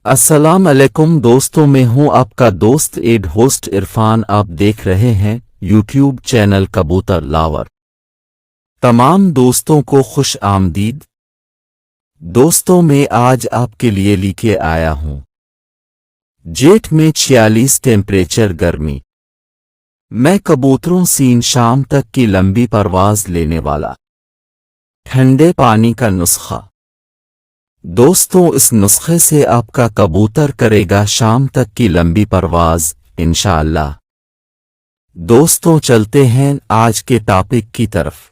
अस्सलाम अलैकुम दोस्तों, मैं हूं आपका दोस्त एड होस्ट इरफान। आप देख रहे हैं यूट्यूब चैनल कबूतर लावर। तमाम दोस्तों को खुश आमदीद। दोस्तों, मैं आज आपके लिए लेके आया हूं जेठ में 46 टेम्परेचर गर्मी। मैं कबूतरों सीन शाम तक की लंबी परवाज लेने वाला ठंडे पानी का नुस्खा। दोस्तों, इस नुस्खे से आपका कबूतर करेगा शाम तक की लंबी परवाज इंशाअल्लाह। दोस्तों, चलते हैं आज के टॉपिक की तरफ।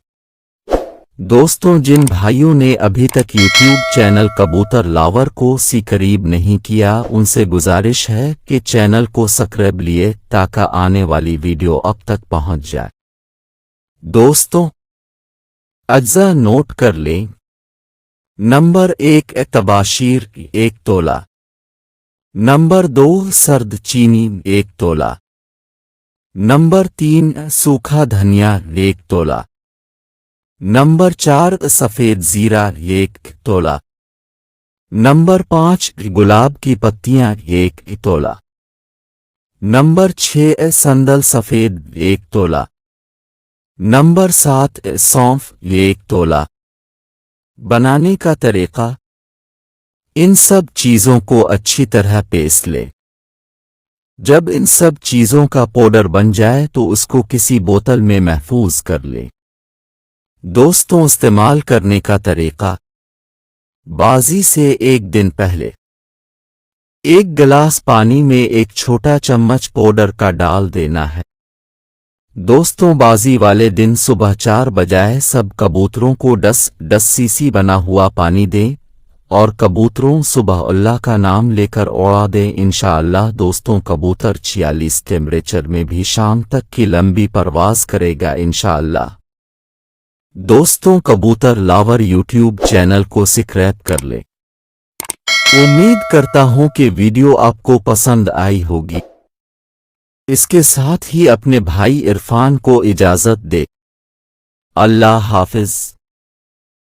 दोस्तों, जिन भाइयों ने अभी तक यूट्यूब चैनल कबूतर लावर को सब्सक्राइब नहीं किया, उनसे गुजारिश है कि चैनल को सब्सक्राइब लिए ताकि आने वाली वीडियो अब तक पहुंच जाए। दोस्तों, अज्जा नोट कर लें। नंबर 1 तबाशीर 1 तोला। नंबर 2 सर्द चीनी 1 तोला। नंबर 3 सूखा धनिया 1 तोला। नंबर 4 सफ़ेद जीरा 1 तोला। नंबर 5 गुलाब की पत्तियां 1 तोला। नंबर 6 संदल सफ़ेद 1 तोला। नंबर 7 सौंफ 1 तोला। बनाने का तरीका। इन सब चीज़ों को अच्छी तरह पीस ले। जब इन सब चीज़ों का पाउडर बन जाए तो उसको किसी बोतल में महफूज कर ले। दोस्तों, इस्तेमाल करने का तरीका। बाजी से 1 दिन पहले 1 गिलास पानी में 1 छोटा चम्मच पाउडर का डाल देना है। दोस्तों, बाजी वाले दिन सुबह 4 बजे सब कबूतरों को 10 सीसी बना हुआ पानी दें और कबूतरों सुबह अल्लाह का नाम लेकर उड़ा दें इंशाअल्लाह। दोस्तों, कबूतर 46 टेम्परेचर में भी शाम तक की लंबी परवाज करेगा इंशाअल्लाह। दोस्तों, कबूतर लावर यूट्यूब चैनल को सब्सक्राइब कर ले। उम्मीद करता हूं कि वीडियो आपको पसंद आई होगी। इसके साथ ही अपने भाई इरफान को इजाजत दे। अल्लाह हाफिज।